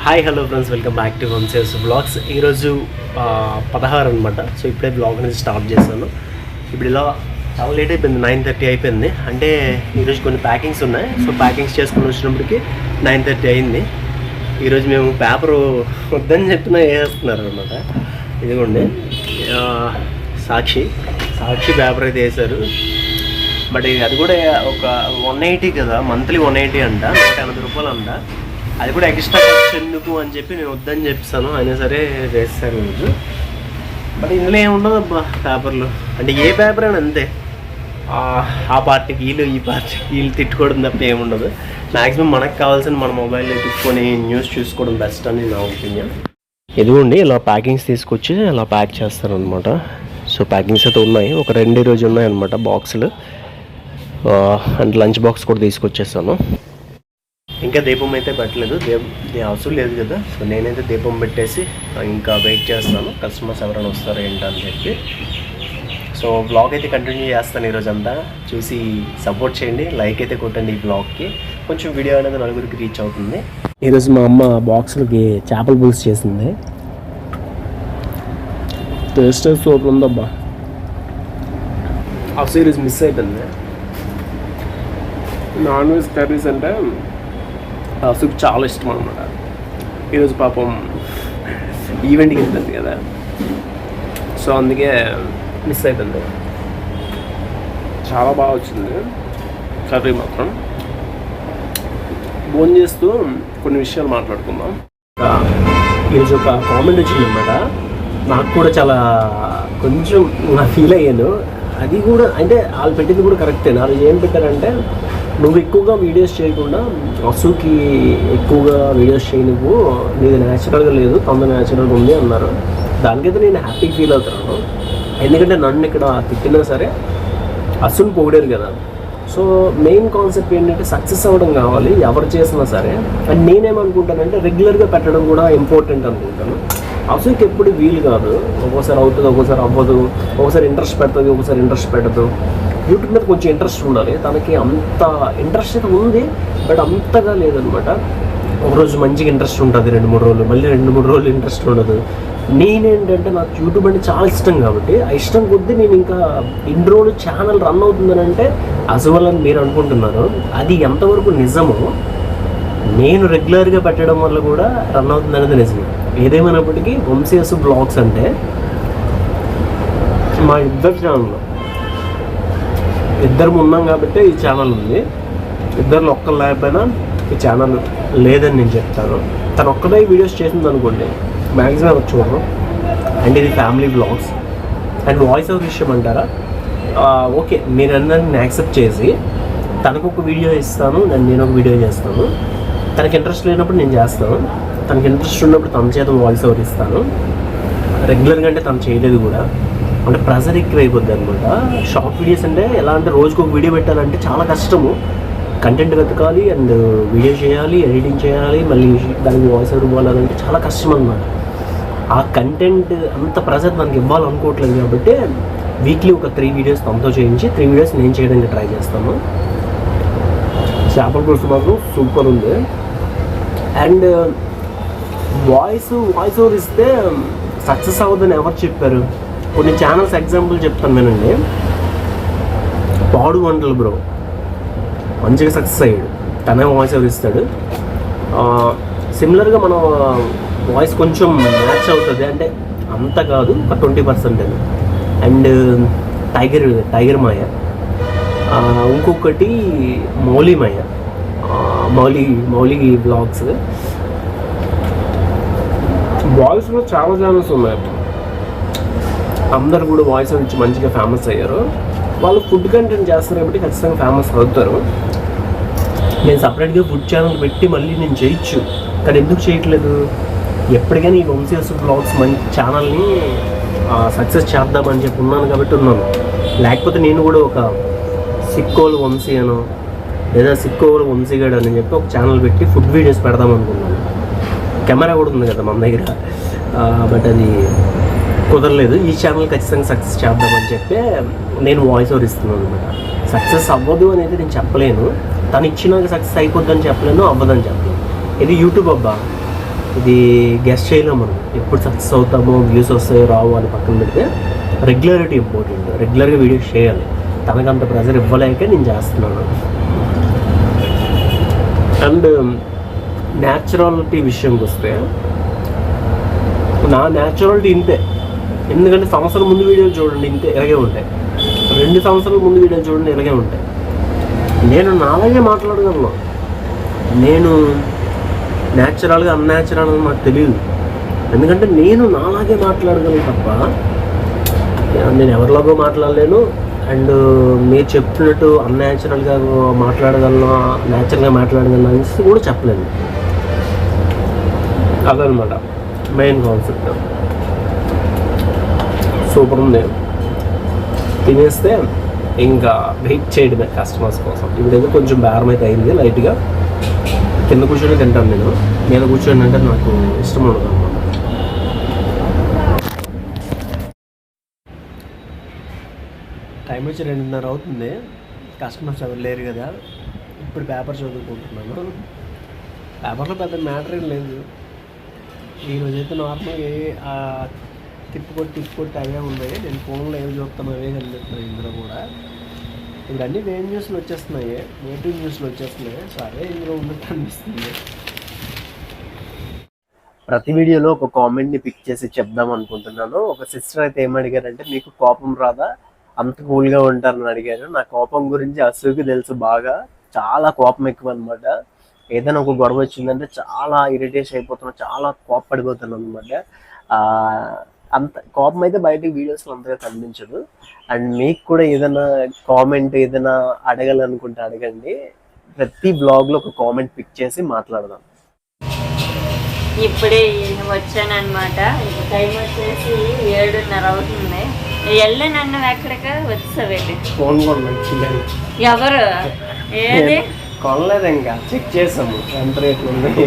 Hi hello friends, welcome back to Vamsi's vlogs. ఈరోజు 16 అనమాట. So ఇప్పుడే బ్లాగ్ అనేది స్టార్ట్ చేశాను. ఇప్పుడు ఇలా చాలా లేట్ అయిపోయింది, 9:30 అయిపోయింది. అంటే ఈరోజు కొన్ని ప్యాకింగ్స్ ఉన్నాయి. సో ప్యాకింగ్స్ చేసుకుని వచ్చినప్పటికి 9:30 అయింది. ఈరోజు మేము పేపరు వద్దని చెప్పినా వేసేస్తున్నారు అనమాట. ఇదిగోండి సాక్షి పేపర్ అయితే వేశారు. బట్ అది కూడా ఒక 180 కదా, మంత్లీ 180 అంట, 180 రూపాయలు అంట. అది కూడా ఎక్స్ట్రా ఖర్చు ఎందుకు అని చెప్పి నేను వద్దని చెప్పాను. అయినా సరే వేస్తారు రోజు. బట్ ఇందులో ఏముండదు అబ్బా పేపర్లు, అంటే ఏ పేపర్ అయినా అంతే. ఆ పార్టీకి వీళ్ళు, ఈ పార్టీకి వీళ్ళు తిట్టుకోవడం తప్ప ఏముండదు. మ్యాక్సిమం మనకు కావాల్సిన మన మొబైల్లో తిట్టుకొని న్యూస్ చూసుకోవడం బెస్ట్ అని నా ఒపీనియన్. ఇదిగోండి ఇలా ప్యాకింగ్స్ తీసుకొచ్చి ఇలా ప్యాక్ చేస్తారు అనమాట. సో ప్యాకింగ్స్ అయితే ఉన్నాయి, ఒక 2 రోజు ఉన్నాయన్నమాట బాక్సులు. అండ్ లంచ్ బాక్స్ కూడా తీసుకొచ్చేస్తాను. ఇంకా దీపం అయితే పెట్టలేదు, అవసరం లేదు కదా. సో నేనైతే దీపం పెట్టేసి ఇంకా వెయిట్ చేస్తాను కస్టమర్స్ ఎవరైనా వస్తారో ఏంటని చెప్పి. సో బ్లాగ్ అయితే కంటిన్యూ చేస్తాను ఈరోజంతా. చూసి సపోర్ట్ చేయండి, లైక్ అయితే కొట్టండి ఈ బ్లాగ్కి. కొంచెం వీడియో అనేది నలుగురికి రీచ్ అవుతుంది. ఈరోజు మా అమ్మ బాక్సులకి చేపల పులుసు చేసింది. టేస్ట్ సూపర్ ఉందబ్బా. ఆ సిరీస్ మిస్ అయిపోయింది. నాన్ వెజ్ కర్రీస్ అంటే అసలు చాలా ఇష్టం అనమాట. ఈరోజు పాపం ఈవెంట్కి వెళ్తుంది కదా, సో అందుకే మిస్ అయిపోయింది. చాలా బాగా వచ్చింది కర్రీ మాత్రం. ఫోన్ చేస్తూ కొన్ని విషయాలు మాట్లాడుకుందాం. ఈరోజు ఒక కామెంట్ వచ్చిందన్నమాట. నాకు కూడా చాలా కొంచెం నా ఫీల్ అయ్యాను. అది కూడా అంటే వాళ్ళు పెట్టింది కూడా కరెక్టే. వాళ్ళు ఏం పెట్టారంటే, నువ్వు ఎక్కువగా వీడియోస్ చేయకుండా అసూకి ఎక్కువగా వీడియోస్ చేయి, నువ్వు నీది న్యాచురల్గా లేదు, తొందర న్యాచురల్గా ఉంది అన్నారు. దానికైతే నేను హ్యాపీ ఫీల్ అవుతున్నాను. ఎందుకంటే నన్ను ఇక్కడ తిట్టినా సరే అసూని పొగిడారు కదా. సో మెయిన్ కాన్సెప్ట్ ఏంటంటే సక్సెస్ అవ్వడం కావాలి ఎవరు చేసినా సరే. అండ్ నేనేమనుకుంటానంటే రెగ్యులర్గా పెట్టడం కూడా ఇంపార్టెంట్ అనుకుంటాను. అసూకి ఎప్పుడు వీలు కాదు. ఒక్కోసారి అవుతుంది, ఒక్కోసారి అవ్వదు, ఒక్కోసారి ఇంట్రెస్ట్ పెడుతుంది, ఒక్కోసారి ఇంట్రెస్ట్ పెట్టదు. యూట్యూబ్ మీద కొంచెం ఇంట్రెస్ట్ ఉండాలి. తనకి అంత ఇంట్రెస్ట్ అయితే ఉంది, బట్ అంతగా లేదనమాట. ఒకరోజు మంచిగా ఇంట్రెస్ట్ ఉంటుంది, 2-3 రోజులు, మళ్ళీ 2-3 రోజులు ఇంట్రెస్ట్ ఉండదు. నేనేంటంటే నాకు యూట్యూబ్ అంటే చాలా ఇష్టం కాబట్టి ఆ ఇష్టం కొద్దీ నేను ఇంకా ఇన్ని రోజులు ఛానల్ రన్ అవుతుందని అంటే అసలు మీరు అనుకుంటున్నారు. అది ఎంతవరకు నిజమో, నేను రెగ్యులర్గా పెట్టడం వల్ల కూడా రన్ అవుతుంది అనేది నిజమే. ఏదేమైనప్పటికీ వంశీస్ బ్లాగ్స్ అంటే మా ఇద్దరు ఛానల్లో ఇద్దరు ఉన్నాం కాబట్టి ఈ ఛానల్ ఉంది. ఇద్దరిలో ఒక్కరు లేకపోయినా ఈ ఛానల్ లేదని నేను చెప్తాను. తను ఒక్కడే వీడియోస్ చేసింది అనుకోండి, మ్యాక్సిమం వచ్చి చూడరు. అండ్ ఇది family vlogs. And voice over విషయం అంటారా, ఓకే మీరు అందరిని యాక్సెప్ట్ చేసి తనకు ఒక వీడియో ఇస్తాను, నేను ఒక వీడియో చేస్తాను. తనకి ఇంట్రెస్ట్ లేనప్పుడు నేను చేస్తాను, తనకి ఇంట్రెస్ట్ ఉన్నప్పుడు తన చేత వాయిస్ ఓవర్ ఇస్తాను. రెగ్యులర్గా అంటే తను చేయలేదు కూడా, అంటే ప్రెజర్ ఎక్కువ అయిపోద్ది అనమాట. షార్ట్ వీడియోస్ అంటే ఎలా అంటే రోజుకు ఒక వీడియో పెట్టాలంటే చాలా కష్టము. కంటెంట్ వెతకాలి, అండ్ వీడియో చేయాలి, ఎడిటింగ్ చేయాలి, మళ్ళీ దానికి వాయిస్ ఓవర్ ఇవ్వాలంటే చాలా కష్టం అనమాట. ఆ కంటెంట్ అంత ప్రెజర్ మనకి ఇవ్వాలనుకోవట్లేదు కాబట్టి వీక్లీ ఒక 3 వీడియోస్ తమతో చేయించి 3 వీడియోస్ నేను చేయడానికి ట్రై చేస్తాను. చేపల పులుసు మాత్రం సూపర్ ఉంది. అండ్ వాయిస్ ఓవర్ ఇస్తే సక్సెస్ అవ్వదని ఎవరు చెప్పారు? కొన్ని ఛానల్స్ ఎగ్జాంపుల్ చెప్తాను వినండి. పాడు వంటలు బ్రో మంచిగా సక్సెస్ అయ్యాడు, తనే వాయిస్ ఓవర్ ఇస్తాడు. సిమిలర్గా మన వాయిస్ కొంచెం మ్యాచ్ అవుతుంది, అంటే అంత కాదు, ఒక 20%. అండ్ టైగర్ మాయ, ఇంకొకటి మౌలి బ్లాగ్స్. వాయిస్లో చాలా ఛానల్స్ ఉన్నాయి. అందరు కూడా వాయిస్ నుంచి మంచిగా ఫేమస్ అయ్యారు. వాళ్ళు ఫుడ్ కంటెంట్ చేస్తారు కాబట్టి ఖచ్చితంగా ఫేమస్ అవుతారు. నేను సపరేట్గా ఫుడ్ ఛానల్ పెట్టి మళ్ళీ నేను చేయొచ్చు, కానీ ఎందుకు చేయట్లేదు? ఎప్పటికైనా ఈ వంశీస్ బ్లాగ్స్ మంచి ఛానల్ని సక్సెస్ చేద్దామని చెప్పి ఉన్నాను కాబట్టి ఉన్నాను. లేకపోతే నేను కూడా ఒక సిక్కోలు వంశీ అనో లేదా సిక్కోలు వంశీగాడు అని చెప్పి ఒక ఛానల్ పెట్టి ఫుడ్ వీడియోస్ పెడదాం అనుకున్నాను. కెమెరా కూడా ఉంది కదా మన దగ్గర, బట్ అది కుదరలేదు. ఈ ఛానల్ ఖచ్చితంగా సక్సెస్ చేద్దామని చెప్పి నేను వాయిస్ ఓవర్ ఇస్తున్నాను అనమాట. సక్సెస్ అవ్వదు అనేది నేను చెప్పలేను, తను ఇచ్చినాక సక్సెస్ అయిపోద్దని చెప్పలేను, అవ్వదని చెప్పలేను. ఇది యూట్యూబ్ అబ్బా. ఇది గెస్ట్ చేయలేము మనం, ఎప్పుడు సక్సెస్ అవుతామో వ్యూస్ వస్తాయో రావు అని పక్కన పెడితే రెగ్యులారిటీ ఇంపార్టెంట్. రెగ్యులర్గా వీడియోస్ చేయాలి. తనకంత ప్రెజర్ ఇవ్వలేకే నేను చేస్తున్నాను. అండ్ న్యాచురాలిటీ విషయంకి వస్తే నా న్యాచురాలిటీ ఇంతే. ఎందుకంటే సంవత్సరం ముందు వీడియోలు చూడండి ఇంతే, ఇలాగే ఉంటాయి. 2 సంవత్సరాల ముందు వీడియోలు చూడండి ఇలాగే ఉంటాయి. నేను నాలాగే మాట్లాడగలను. నేను న్యాచురల్గా అన్యాచురల్ అని నాకు తెలియదు. ఎందుకంటే నేను నాలాగే మాట్లాడగలను తప్ప నేను ఎవరిలాగో మాట్లాడలేను. అండ్ మీరు చెప్తున్నట్టు అన్యాచురల్గా మాట్లాడగలను, న్యాచురల్గా మాట్లాడగలను అనేసి కూడా చెప్పలేను. అదనమాట మెయిన్ కాన్సెప్ట్. సూపర్ ఉంది. తినేస్తే ఇంకా వెయిట్ చేయడమే కస్టమర్స్ కోసం. ఇప్పుడైతే కొంచెం బేరం అయితే అయింది లైట్గా. కింద కూర్చొని తింటాను నేను, మీద కూర్చొని అంటే నాకు ఇష్టం ఉండదు అన్నమాట. టైం వచ్చి 2:30 అవుతుంది. కస్టమర్స్ ఎవరు లేరు కదా. ఇప్పుడు పేపర్ చదువుకుంటున్నాను. పేపర్లో పెద్ద మ్యాటర్ ఏం లేదు. ఈరోజైతే నార్మల్గా తిప్పుకొట్టి అవే ఉన్నాయి. నేను ఫోన్లో ఏమి చూస్తాను అవే కనిపిస్తున్నాయి ఇందులో కూడా. ఇప్పుడు అన్నీ వేరే న్యూస్లు వచ్చేస్తున్నాయి, నెగిటివ్ న్యూస్లు వచ్చేస్తున్నాయి. సో అదే ఇందులో ఉన్నట్టు అనిపిస్తుంది. ప్రతి వీడియోలో ఒక కామెంట్ని పిక్ చేసి చెప్దాం అనుకుంటున్నాను. ఒక సిస్టర్ అయితే ఏమడిగారంటే, మీకు కోపం రాదా, అంత కూల్గా ఉంటారని అడిగారు. నా కోపం గురించి అసలుకి తెలుసు బాగా. చాలా కోపం ఎక్కువ అనమాట. ఏదైనా ఒక గొడవ వచ్చిందంటే చాలా ఇరిటేషన్ అయిపోతున్నాను, చాలా కోపపడిపోతున్నాను అనమాట. అంత కోపం అయితే బయటకు వీడియోస్లో అంతగా కనిపించదు. అండ్ మీకు కూడా ఏదైనా కామెంట్ ఏదైనా అడగాలనుకుంటే అడగండి. ప్రతి బ్లాగ్లో ఒక కామెంట్ పిక్ చేసి మాట్లాడదాం. ఇప్పుడే వచ్చానమాట. ఇప్పుడు టైం వచ్చేసి 7:30 అవుతుంది. వెళ్ళే నన్ను ఎక్కడికి వచ్చావేంటి? ఫోన్ కూడా ఎవరు ఏది కొనలేదు, ఇంకా చెక్ చేసాము ఎంత రేట్లు ఉన్నాయి.